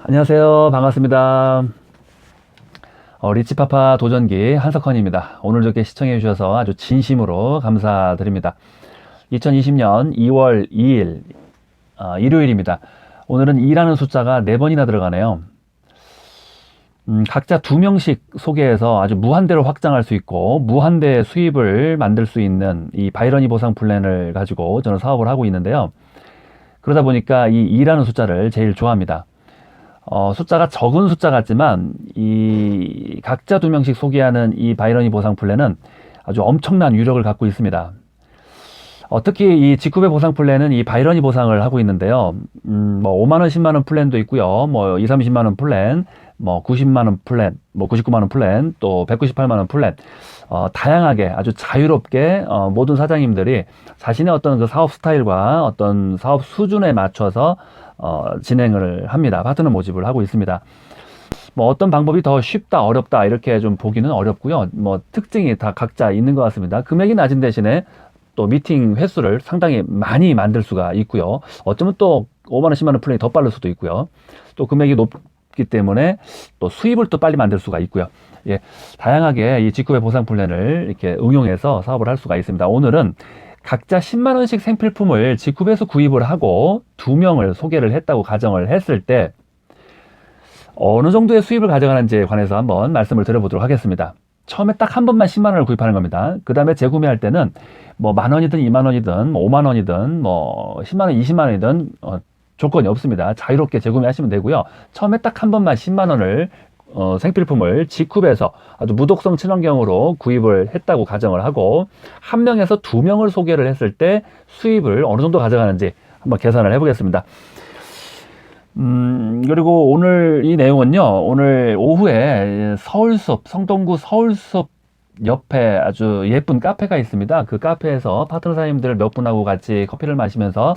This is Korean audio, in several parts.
안녕하세요. 반갑습니다. 리치파파 도전기 한석헌입니다. 오늘도 이렇게 시청해 주셔서 아주 진심으로 감사드립니다. 2020년 2월 2일 일요일입니다. 오늘은 2라는 숫자가 4번이나 들어가네요. 각자 2명씩 소개해서 아주 무한대로 확장할 수 있고 무한대 수입을 만들 수 있는 이 바이러니 보상 플랜을 가지고 저는 사업을 하고 있는데요. 그러다 보니까 이 2라는 숫자를 제일 좋아합니다. 숫자가 적은 숫자 같지만 이 각자 2명씩 소개하는 이 바이러니 보상 플랜은 아주 엄청난 유력을 갖고 있습니다. 특히 이 직후배 보상 플랜은 이 바이러니 보상을 하고 있는데요. 뭐 5만원, 10만원 플랜도 있고요. 뭐 2, 30만원 플랜, 뭐 90만원 플랜, 뭐 99만원 플랜, 또 198만원 플랜, 다양하게 아주 자유롭게 모든 사장님들이 자신의 어떤 그 사업 스타일과 어떤 사업 수준에 맞춰서 진행을 합니다. 파트너 모집을 하고 있습니다. 뭐 어떤 방법이 더 쉽다, 어렵다 이렇게 좀 보기는 어렵고요. 뭐 특징이 다 각자 있는 것 같습니다. 금액이 낮은 대신에 또 미팅 횟수를 상당히 많이 만들 수가 있고요. 어쩌면 또 5만원, 10만원 플랜이 더 빠를 수도 있고요. 또 금액이 높기 때문에 또 수입을 또 빨리 만들 수가 있고요. 예, 다양하게 이 직후배 보상 플랜을 이렇게 응용해서 사업을 할 수가 있습니다. 오늘은 각자 10만원씩 생필품을 직후배에서 구입을 하고 2명을 소개를 했다고 가정을 했을 때 어느 정도의 수입을 가져가는지에 관해서 한번 말씀을 드려보도록 하겠습니다. 처음에 딱 한 번만 10만원을 구입하는 겁니다. 그 다음에 재구매할 때는 뭐 만원이든 2만원이든 뭐 5만원이든 뭐 10만원, 20만원이든 조건이 없습니다. 자유롭게 재구매하시면 되고요. 처음에 딱 한 번만 10만원을 생필품을 직후배에서 아주 무독성 친환경으로 구입을 했다고 가정을 하고 한 명에서 2명을 소개를 했을 때 수입을 어느 정도 가져가는지 한번 계산을 해보겠습니다. 그리고 오늘 이 내용은요, 오늘 오후에 서울숲, 성동구 서울숲 옆에 아주 예쁜 카페가 있습니다. 그 카페에서 파트너 사장님들 몇 분하고 같이 커피를 마시면서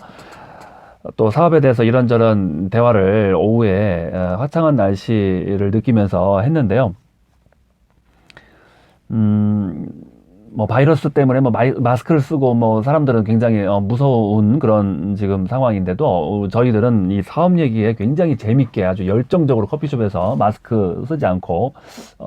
또 사업에 대해서 이런저런 대화를 오후에 화창한 날씨를 느끼면서 했는데요. 뭐 바이러스 때문에 뭐 마스크를 쓰고 뭐 사람들은 굉장히 무서운 그런 지금 상황인데도 저희들은 이 사업 얘기에 굉장히 재밌게 아주 열정적으로 커피숍에서 마스크 쓰지 않고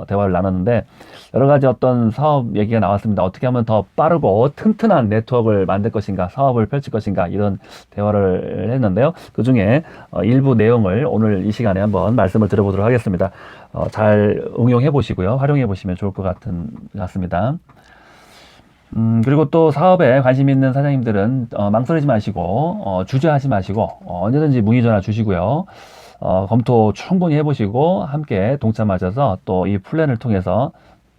대화를 나눴는데 여러 가지 어떤 사업 얘기가 나왔습니다. 어떻게 하면 더 빠르고 튼튼한 네트워크를 만들 것인가, 사업을 펼칠 것인가 이런 대화를 했는데요. 그 중에 일부 내용을 오늘 이 시간에 한번 말씀을 드려보도록 하겠습니다. 잘 응용해 보시고요. 활용해 보시면 좋을 것 같습니다. 그리고 또 사업에 관심 있는 사장님들은 망설이지 마시고 주저하지 마시고 언제든지 문의 전화 주시고요. 검토 충분히 해보시고 함께 동참하셔서 또 이 플랜을 통해서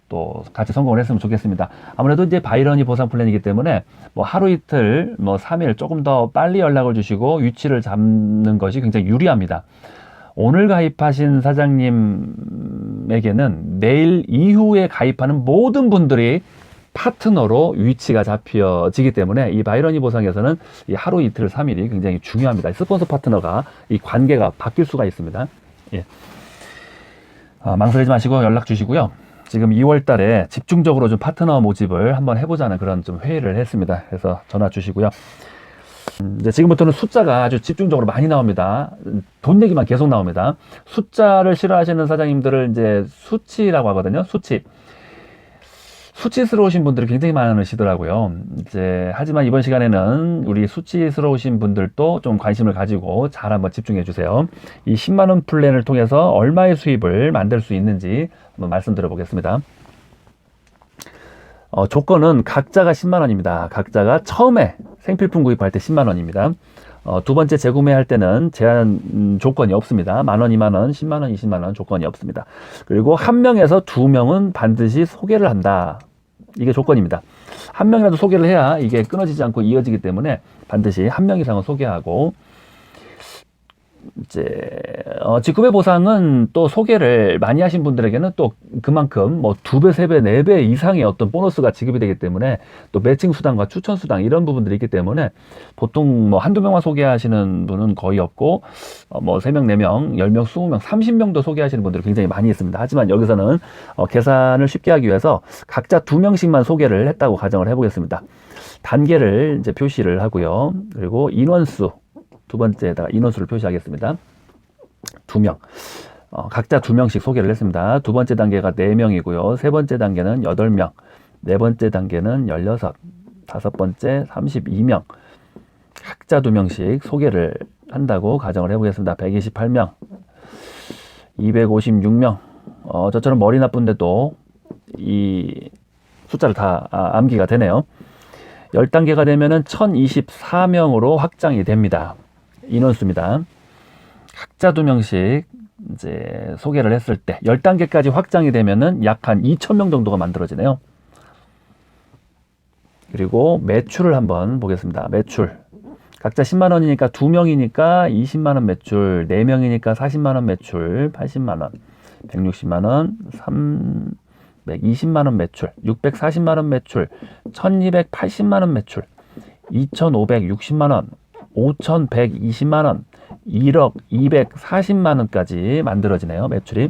또 같이 성공을 했으면 좋겠습니다. 아무래도 이제 바이러니 보상 플랜이기 때문에 뭐 하루 이틀, 뭐 3일 조금 더 빨리 연락을 주시고 위치를 잡는 것이 굉장히 유리합니다. 오늘 가입하신 사장님에게는 내일 이후에 가입하는 모든 분들이 파트너로 위치가 잡혀지기 때문에 이 바이러니 보상에서는 이 하루 이틀 3일이 굉장히 중요합니다. 스폰서 파트너가 이 관계가 바뀔 수가 있습니다. 예. 망설이지 마시고 연락 주시고요. 지금 2월 달에 집중적으로 좀 파트너 모집을 한번 해보자는 그런 좀 회의를 했습니다. 그래서 전화 주시고요. 이제 지금부터는 숫자가 아주 집중적으로 많이 나옵니다. 돈 얘기만 계속 나옵니다. 숫자를 싫어하시는 사장님들을 이제 수치라고 하거든요. 수치스러우신 분들이 굉장히 많으시더라고요. 하지만 이번 시간에는 우리 수치스러우신 분들도 좀 관심을 가지고 잘 한번 집중해 주세요. 이 10만원 플랜을 통해서 얼마의 수입을 만들 수 있는지 한번 말씀드려 보겠습니다. 조건은 각자가 10만원입니다. 각자가 처음에 생필품 구입할 때 10만원입니다. 두 번째 재구매할 때는 제한 조건이 없습니다. 만원, 2만원, 10만원, 20만원 조건이 없습니다. 그리고 한 명에서 2명은 반드시 소개를 한다. 이게 조건입니다. 한 명이라도 소개를 해야 이게 끊어지지 않고 이어지기 때문에 반드시 한 명 이상은 소개하고 직급의 보상은 또 소개를 많이 하신 분들에게는 또 그만큼 뭐 2배, 3배, 4배 이상의 어떤 보너스가 지급이 되기 때문에 또 매칭 수당과 추천 수당 이런 부분들이 있기 때문에 보통 뭐 한두 명만 소개하시는 분은 거의 없고 뭐 3명, 4명, 10명, 20명, 30명도 소개하시는 분들이 굉장히 많이 있습니다. 하지만 여기서는 계산을 쉽게 하기 위해서 각자 2명씩만 소개를 했다고 가정을 해보겠습니다. 단계를 이제 표시를 하고요. 그리고 인원수 두 번째에다가 인원수를 표시하겠습니다. 2명. 각자 2명씩 소개를 했습니다. 두 번째 단계가 4명이고요. 세 번째 단계는 8명, 네 번째 단계는 16, 다섯 번째 32명. 각자 2명씩 소개를 한다고 가정을 해보겠습니다. 128명, 256명. 저처럼 머리 나쁜데도 이 숫자를 다 암기가 되네요. 10단계가 되면은 1024명으로 확장이 됩니다. 인원수입니다. 각자 2명씩 이제 소개를 했을 때 10단계까지 확장이 되면은 약 한 2,000명 정도가 만들어지네요. 그리고 매출을 한번 보겠습니다. 매출. 각자 10만원이니까 2명이니까 20만원 매출, 4명이니까 40만원 매출, 80만원, 160만원, 320만원 매출, 640만원 매출, 1280만원 매출, 2560만원, 5120만원, 1억 240만원까지 만들어지네요. 매출이.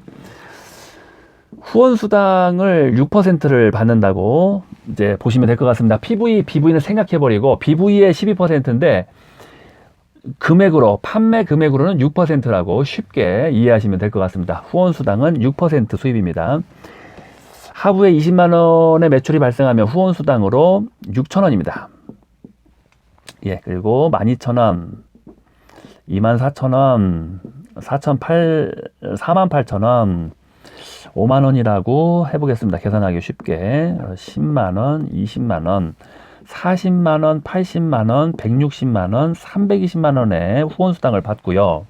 후원수당을 6%를 받는다고 이제 보시면 될 것 같습니다. BV는 생략해버리고 BV의 12%인데 금액으로, 판매 금액으로는 6%라고 쉽게 이해하시면 될 것 같습니다. 후원수당은 6% 수입입니다. 하루에 20만원의 매출이 발생하면 후원수당으로 6,000원입니다. 예, 그리고 12,000원, 24,000원, 48,000원, 5만원이라고 해보겠습니다. 계산하기 쉽게. 10만원, 20만원, 40만원, 80만원, 160만원, 320만원의 후원수당을 받고요.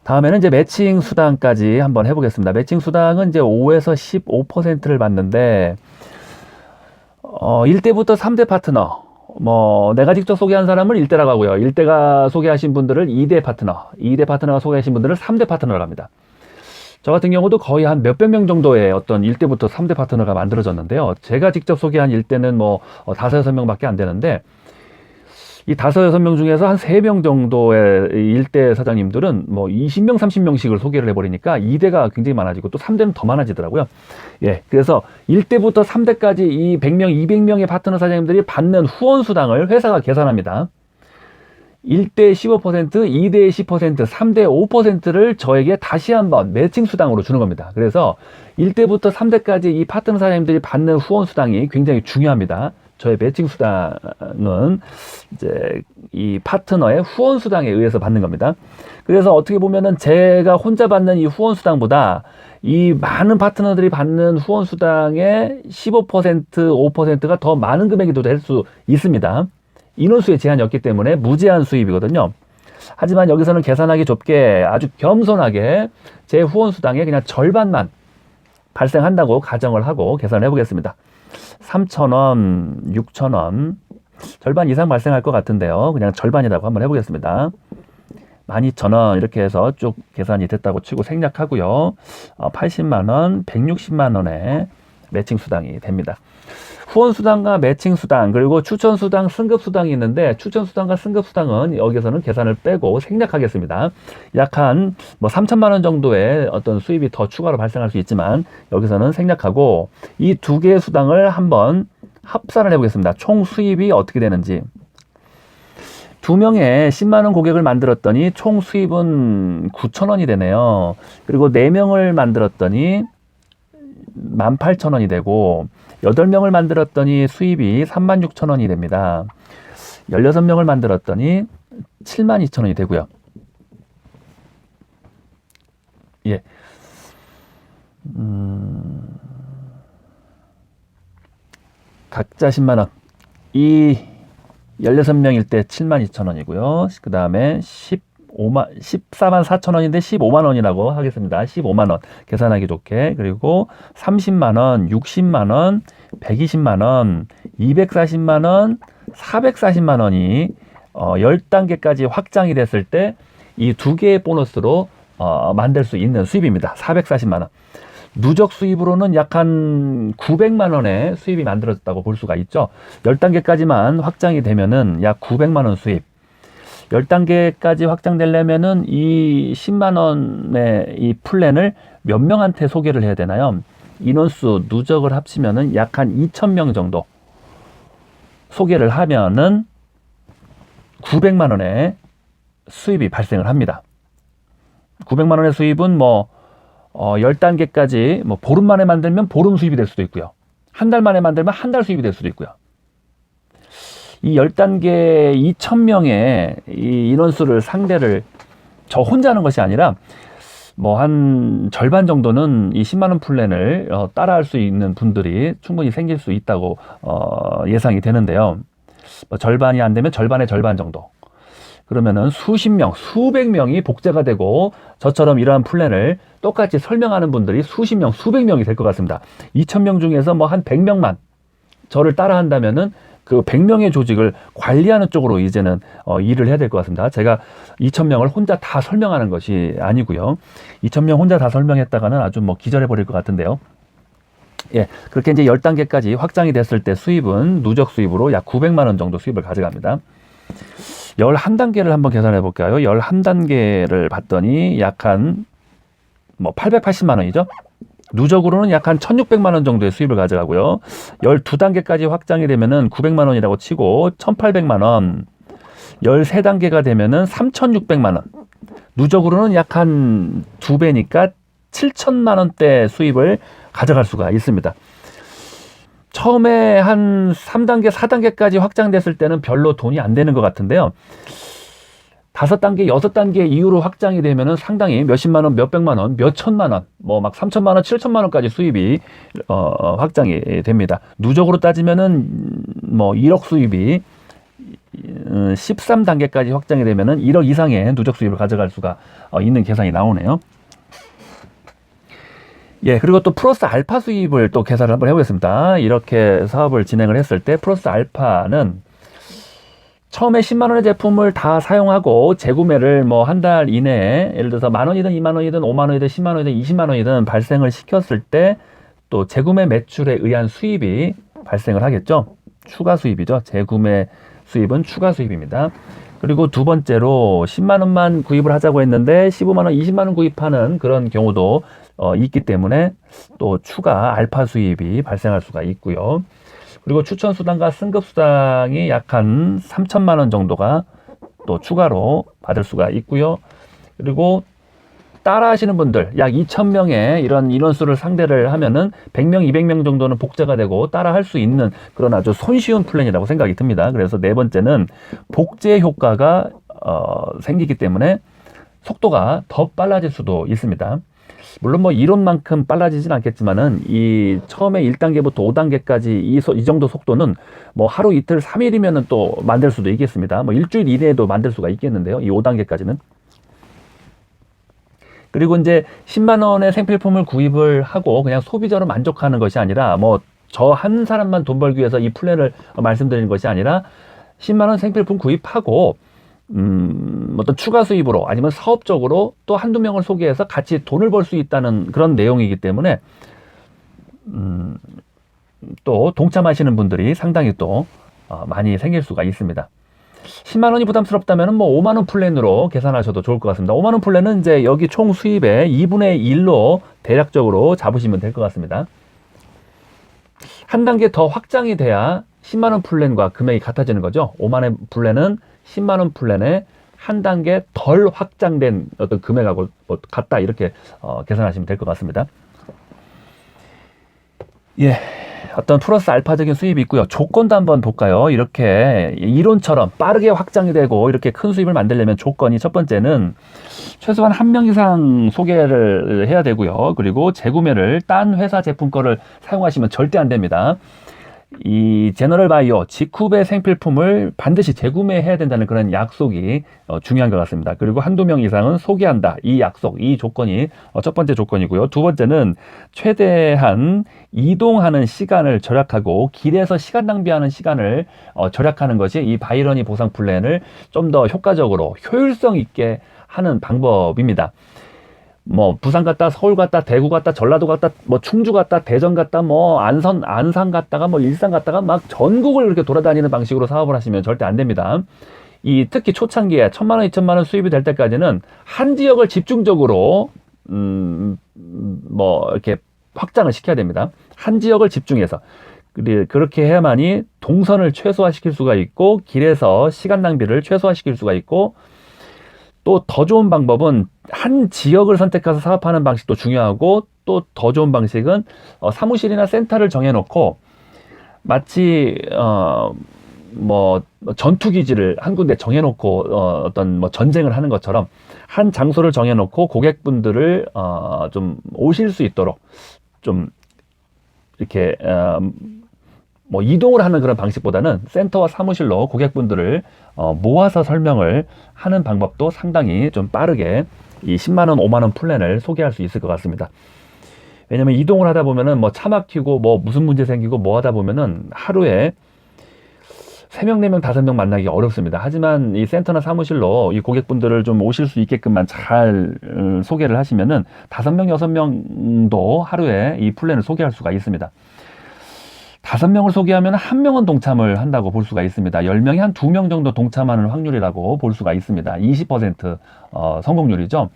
다음에는 이제 매칭 수당까지 한번 해보겠습니다. 매칭 수당은 이제 5에서 15%를 받는데, 1대부터 3대 파트너, 내가 직접 소개한 사람을 1대라고 하고요. 1대가 소개하신 분들을 2대 파트너, 2대 파트너가 소개하신 분들을 3대 파트너를 합니다. 저 같은 경우도 거의 한 몇백 명 정도의 어떤 1대부터 3대 파트너가 만들어졌는데요. 제가 직접 소개한 1대는 5, 6명밖에 안 되는데, 이 5, 6명 중에서 한 3명 정도의 1대 사장님들은 20명, 30명씩을 소개를 해버리니까 2대가 굉장히 많아지고 또 3대는 더 많아지더라고요. 예. 그래서 1대부터 3대까지 이 100명, 200명의 파트너 사장님들이 받는 후원수당을 회사가 계산합니다. 1대 15%, 2대 10%, 3대 5%를 저에게 다시 한번 매칭 수당으로 주는 겁니다. 그래서 1대부터 3대까지 이 파트너 사장님들이 받는 후원 수당이 굉장히 중요합니다. 저의 매칭 수당은 이제 이 파트너의 후원 수당에 의해서 받는 겁니다. 그래서 어떻게 보면은 제가 혼자 받는 이 후원 수당보다 이 많은 파트너들이 받는 후원 수당의 15%, 5%가 더 많은 금액이 될 수 있습니다. 인원수의 제한이 없기 때문에 무제한 수입이거든요. 하지만 여기서는 계산하기 좁게 아주 겸손하게 제 후원수당의 그냥 절반만 발생한다고 가정을 하고 계산을 해보겠습니다. 3,000원, 6,000원, 절반 이상 발생할 것 같은데요. 그냥 절반이라고 한번 해보겠습니다. 12,000원 이렇게 해서 쭉 계산이 됐다고 치고 생략하고요. 80만원, 160만원의 매칭수당이 됩니다. 후원수당과 매칭수당, 그리고 추천수당, 승급수당이 있는데, 추천수당과 승급수당은 여기서는 계산을 빼고 생략하겠습니다. 약 한 3천만 원 정도의 어떤 수입이 더 추가로 발생할 수 있지만, 여기서는 생략하고, 이 두 개의 수당을 한번 합산을 해보겠습니다. 총 수입이 어떻게 되는지. 2명의 10만원 고객을 만들었더니 총 수입은 9,000원이 되네요. 그리고 4명을 만들었더니 18,000원이 되고, 8명을 만들었더니 수입이 36,000원이 됩니다. 16명을 만들었더니 72,000원이 되고요. 예. 각자 10만원. 이 16명일 때 72,000원이고요. 그 다음에 14만 4천원인데 15만원이라고 하겠습니다. 15만원. 계산하기 좋게. 그리고 30만원, 60만원, 120만원, 240만원, 440만원이 10단계까지 확장이 됐을 때 이 두 개의 보너스로 만들 수 있는 수입입니다. 440만원. 누적 수입으로는 약 한 900만원의 수입이 만들어졌다고 볼 수가 있죠. 10단계까지만 확장이 되면은 약 900만원 수입. 10단계까지 확장되려면은 이 10만원의 이 플랜을 몇 명한테 소개를 해야 되나요? 인원수 누적을 합치면은 약 한 2,000명 정도 소개를 하면은 900만원의 수입이 발생을 합니다. 900만 원의 수입은 뭐 10단계까지 뭐 보름 만에 만들면 보름 수입이 될 수도 있고요. 한 달 만에 만들면 한 달 수입이 될 수도 있고요. 이 10단계 2,000명의 이 인원수를 상대를 저 혼자 하는 것이 아니라 뭐 한 절반 정도는 이 10만 원 플랜을 따라할 수 있는 분들이 충분히 생길 수 있다고 예상이 되는데요. 뭐 절반이 안 되면 절반의 절반 정도. 그러면은 수십 명, 수백 명이 복제가 되고 저처럼 이러한 플랜을 똑같이 설명하는 분들이 수십 명, 수백 명이 될 것 같습니다. 2,000명 중에서 뭐 한 100명만 저를 따라 한다면은 그 100명의 조직을 관리하는 쪽으로 이제는 일을 해야 될 것 같습니다. 제가 2,000명을 혼자 다 설명하는 것이 아니고요. 2,000명 혼자 다 설명했다가는 아주 뭐 기절해 버릴 것 같은데요. 예, 그렇게 이제 10단계까지 확장이 됐을 때 수입은 누적 수입으로 약 900만 원 정도 수입을 가져갑니다. 11단계를 한번 계산해 볼까요? 11단계를 봤더니 약 한 뭐 880만 원이죠. 누적으로는 약 한 1,600만 원 정도의 수입을 가져가고요. 12단계까지 확장이 되면은 900만 원이라고 치고 1,800만 원. 13단계가 되면은 3,600만 원. 누적으로는 약 한 2배니까 7,000만 원대 수입을 가져갈 수가 있습니다. 처음에 한 3단계, 4단계까지 확장됐을 때는 별로 돈이 안 되는 것 같은데요. 5단계, 6단계 이후로 확장이 되면은 상당히 몇십만 원, 몇백만 원, 몇천만 원, 뭐 막 3천만 원, 7천만 원까지 수입이 확장이 됩니다. 누적으로 따지면은 뭐 1억 수입이 13단계까지 확장이 되면은 1억 이상의 누적 수입을 가져갈 수가 있는 계산이 나오네요. 예, 그리고 또 플러스 알파 수입을 또 계산을 한번 해보겠습니다. 이렇게 사업을 진행을 했을 때 플러스 알파는 처음에 10만 원의 제품을 다 사용하고 재구매를 뭐 한 달 이내에 예를 들어서 만 원이든 2만 원이든 5만 원이든 10만 원이든 20만 원이든 발생을 시켰을 때 또 재구매 매출에 의한 수입이 발생을 하겠죠. 추가 수입이죠. 재구매 수입은 추가 수입입니다. 그리고 두 번째로 10만 원만 구입을 하자고 했는데 15만 원, 20만 원 구입하는 그런 경우도 있기 때문에 또 추가 알파 수입이 발생할 수가 있고요. 그리고 추천 수당과 승급 수당이 약 한 3천만 원 정도가 또 추가로 받을 수가 있고요. 그리고 따라 하시는 분들 약 2,000명의 이런 인원수를 상대를 하면은 100명, 200명 정도는 복제가 되고 따라 할 수 있는 그런 아주 손쉬운 플랜이라고 생각이 듭니다. 그래서 네 번째는 복제 효과가 생기기 때문에 속도가 더 빨라질 수도 있습니다. 물론 뭐 이론만큼 빨라지진 않겠지만은 이 처음에 1단계부터 5단계까지 이 정도 속도는 뭐 하루 이틀 3일이면은 또 만들 수도 있겠습니다. 뭐 일주일 이내에도 만들 수가 있겠는데요. 이 5단계까지는. 그리고 이제 10만 원의 생필품을 구입을 하고 그냥 소비자로 만족하는 것이 아니라 뭐 저 한 사람만 돈 벌기 위해서 이 플랜을 말씀드리는 것이 아니라 10만 원 생필품 구입하고 어떤 추가 수입으로 아니면 사업적으로 또 한두 명을 소개해서 같이 돈을 벌 수 있다는 그런 내용이기 때문에 또 동참하시는 분들이 상당히 또 많이 생길 수가 있습니다. 10만 원이 부담스럽다면 뭐 5만 원 플랜으로 계산하셔도 좋을 것 같습니다. 5만 원 플랜은 이제 여기 총 수입의 2분의 1로 대략적으로 잡으시면 될 것 같습니다. 한 단계 더 확장이 돼야 10만 원 플랜과 금액이 같아지는 거죠. 5만 원 플랜은 10만 원 플랜에 한 단계 덜 확장된 어떤 금액하고 뭐 같다 이렇게 계산하시면 될 것 같습니다. 예, 어떤 플러스 알파적인 수입이 있고요. 조건도 한번 볼까요? 이렇게 이론처럼 빠르게 확장이 되고 이렇게 큰 수입을 만들려면 조건이 첫 번째는 최소한 한 명 이상 소개를 해야 되고요. 그리고 재구매를 딴 회사 제품 거를 사용하시면 절대 안 됩니다. 이 제너럴 바이오 직후배 생필품을 반드시 재구매해야 된다는 그런 약속이 중요한 것 같습니다. 그리고 한두 명 이상은 소개한다. 이 약속, 이 조건이 첫 번째 조건이고요. 두 번째는 최대한 이동하는 시간을 절약하고 길에서 시간 낭비하는 시간을 절약하는 것이 이 바이러니 보상 플랜을 좀 더 효과적으로 효율성 있게 하는 방법입니다. 뭐 부산 갔다 서울 갔다 대구 갔다 전라도 갔다 뭐 충주 갔다 대전 갔다 뭐 안산 갔다가 뭐 일산 갔다가 막 전국을 이렇게 돌아다니는 방식으로 사업을 하시면 절대 안 됩니다. 이 특히 초창기에 1,000만 원, 2,000만 원 수입이 될 때까지는 한 지역을 집중적으로 뭐 이렇게 확장을 시켜야 됩니다. 한 지역을 집중해서 그렇게 해야만이 동선을 최소화시킬 수가 있고 길에서 시간 낭비를 최소화시킬 수가 있고 또 더 좋은 방법은 한 지역을 선택해서 사업하는 방식도 중요하고, 또 더 좋은 방식은 사무실이나 센터를 정해놓고 마치 뭐 전투기지를 한 군데 정해놓고 어떤 뭐 전쟁을 하는 것처럼 한 장소를 정해놓고 고객분들을 좀 오실 수 있도록 좀 이렇게 뭐 이동을 하는 그런 방식보다는 센터와 사무실로 고객분들을 모아서 설명을 하는 방법도 상당히 좀 빠르게 이 10만원, 5만원 플랜을 소개할 수 있을 것 같습니다. 왜냐면 이동을 하다 보면은 뭐 차 막히고 뭐 무슨 문제 생기고 뭐 하다 보면은 하루에 3명, 4명, 5명 만나기 어렵습니다. 하지만 이 센터나 사무실로 이 고객분들을 좀 오실 수 있게끔만 잘 소개를 하시면은 5명, 6명도 하루에 이 플랜을 소개할 수가 있습니다. 5명을 소개하면 1명은 동참을 한다고 볼 수가 있습니다. 10명이 한 2명 정도 동참하는 확률이라고 볼 수가 있습니다. 20% 성공률이죠.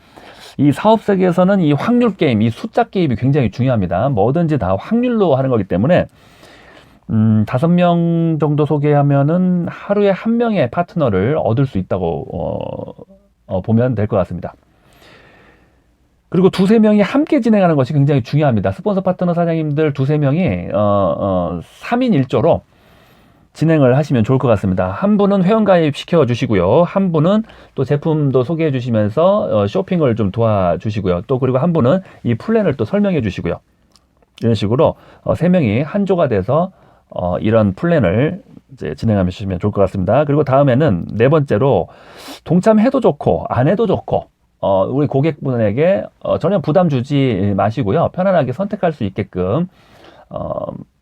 이 사업 세계에서는 이 확률 게임, 이 숫자 게임이 굉장히 중요합니다. 뭐든지 다 확률로 하는 거기 때문에 5명 정도 소개하면은 하루에 1명의 파트너를 얻을 수 있다고 보면 될 것 같습니다. 그리고 2-3명이 함께 진행하는 것이 굉장히 중요합니다. 스폰서 파트너 사장님들 2-3명이 3인 1조로 진행을 하시면 좋을 것 같습니다. 한 분은 회원가입 시켜주시고요. 한 분은 또 제품도 소개해 주시면서 쇼핑을 좀 도와주시고요. 또 그리고 한 분은 이 플랜을 또 설명해 주시고요. 이런 식으로 3명이 한 조가 돼서 이런 플랜을 이제 진행하시면 좋을 것 같습니다. 그리고 다음에는 4번째로 동참해도 좋고 안 해도 좋고 우리 고객분에게 전혀 부담 주지 마시고요. 편안하게 선택할 수 있게끔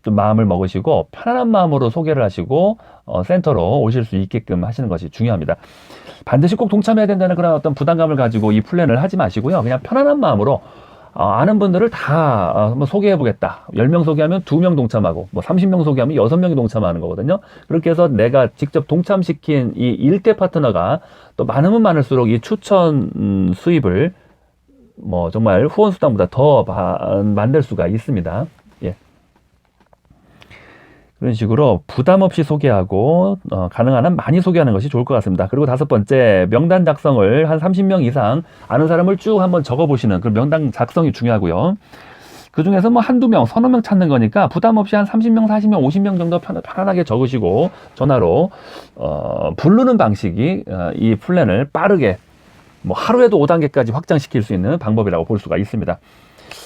좀 마음을 먹으시고 편안한 마음으로 소개를 하시고 센터로 오실 수 있게끔 하시는 것이 중요합니다. 반드시 꼭 동참해야 된다는 그런 어떤 부담감을 가지고 이 플랜을 하지 마시고요. 그냥 편안한 마음으로 아는 분들을 다 한번 소개해 보겠다. 10명 소개하면 2명 동참하고 뭐 30명 소개하면 6명이 동참하는 거거든요. 그렇게 해서 내가 직접 동참시킨 이 1대 파트너가 또 많으면 많을수록 이 추천 수입을 뭐 정말 후원 수당보다 더 만들 수가 있습니다. 예. 그런 식으로 부담 없이 소개하고 가능한 한 많이 소개하는 것이 좋을 것 같습니다. 그리고 5번째, 명단 작성을 한 30명 이상 아는 사람을 쭉 한번 적어보시는 그 명단 작성이 중요하고요. 그 중에서 뭐 한두 명, 서너 명 찾는 거니까 부담 없이 한 30명, 40명, 50명 정도 편안하게 적으시고 전화로 부르는 방식이 이 플랜을 빠르게 뭐 하루에도 5단계까지 확장시킬 수 있는 방법이라고 볼 수가 있습니다.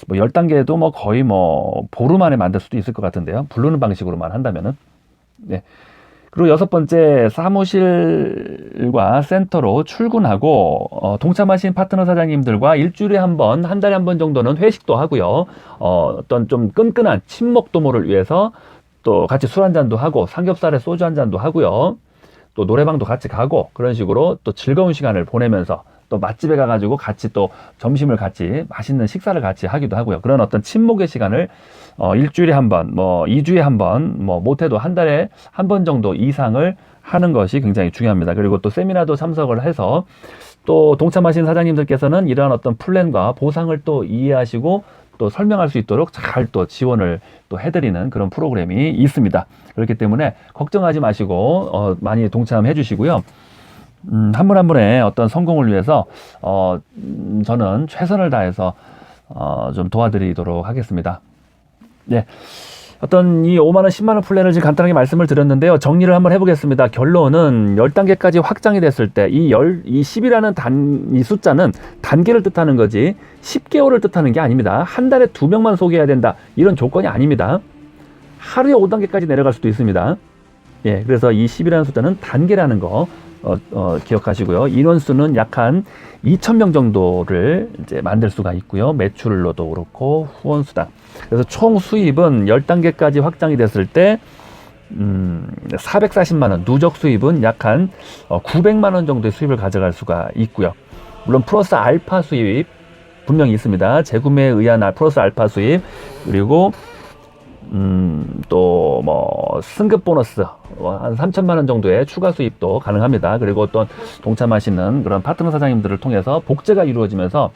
뭐 10단계도 뭐 거의 뭐 보름 안에 만들 수도 있을 것 같은데요. 부르는 방식으로만 한다면은. 네. 그리고 6번째, 사무실과 센터로 출근하고 동참하신 파트너 사장님들과 일주일에 한 번, 한 달에 한 번 정도는 회식도 하고요. 어떤 좀 끈끈한 친목 도모를 위해서 또 같이 술 한 잔도 하고 삼겹살에 소주 한 잔도 하고요. 또 노래방도 같이 가고 그런 식으로 또 즐거운 시간을 보내면서 또 맛집에 가가지고 같이 또 점심을 같이 맛있는 식사를 같이 하기도 하고요. 그런 어떤 친목의 시간을 일주일에 한 번, 뭐 2주에 한 번, 뭐 못해도 한 달에 한 번 정도 이상을 하는 것이 굉장히 중요합니다. 그리고 또 세미나도 참석을 해서 또 동참하신 사장님들께서는 이러한 어떤 플랜과 보상을 또 이해하시고 또 설명할 수 있도록 잘 또 지원을 또 해드리는 그런 프로그램이 있습니다. 그렇기 때문에 걱정하지 마시고 많이 동참해 주시고요. 한 분 한 분의 어떤 성공을 위해서 저는 최선을 다해서 좀 도와드리도록 하겠습니다. 예. 어떤 이 5만원, 10만원 플랜을 지금 간단하게 말씀을 드렸는데요. 정리를 한번 해보겠습니다. 결론은 10단계까지 확장이 됐을 때 이 10이라는 이 숫자는 단계를 뜻하는 거지 10개월을 뜻하는 게 아닙니다. 한 달에 2명만 소개해야 된다. 이런 조건이 아닙니다. 하루에 5단계까지 내려갈 수도 있습니다. 예, 그래서 이 10이라는 숫자는 단계라는 거 기억하시고요. 인원수는 약 한 2,000명 정도를 이제 만들 수가 있고요. 매출로도 그렇고 후원수당. 그래서 총 수입은 10단계까지 확장이 됐을 때 440만 원, 누적 수입은 약 한 900만 원 정도의 수입을 가져갈 수가 있고요. 물론 플러스 알파 수입 분명히 있습니다. 재구매에 의한 플러스 알파 수입, 그리고 또 뭐 승급 보너스 한 3천만 원 정도의 추가 수입도 가능합니다. 그리고 또 동참하시는 그런 파트너 사장님들을 통해서 복제가 이루어지면서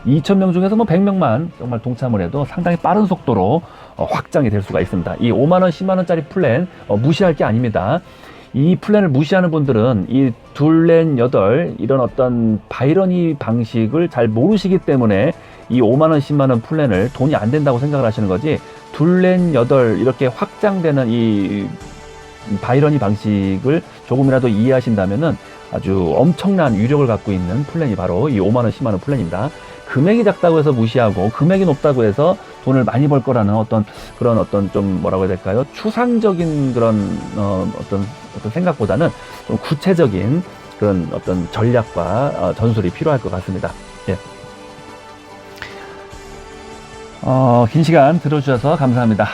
2,000명 중에서 뭐 100명만 정말 동참을 해도 상당히 빠른 속도로 확장이 될 수가 있습니다. 이 5만원, 10만원짜리 플랜 무시할 게 아닙니다. 이 플랜을 무시하는 분들은 이 둘, 넷, 여덟 이런 어떤 바이러니 방식을 잘 모르시기 때문에 이 5만원, 10만원 플랜을 돈이 안 된다고 생각을 하시는 거지, 둘, 넷, 여덟 이렇게 확장되는 이 바이러니 방식을 조금이라도 이해하신다면은 아주 엄청난 위력을 갖고 있는 플랜이 바로 이 5만원, 10만원 플랜입니다. 금액이 작다고 해서 무시하고 금액이 높다고 해서 돈을 많이 벌 거라는 그런 좀 뭐라고 해야 될까요? 추상적인 그런 어떤 생각보다는 좀 구체적인 그런 어떤 전략과 전술이 필요할 것 같습니다. 예. 긴 시간 들어주셔서 감사합니다.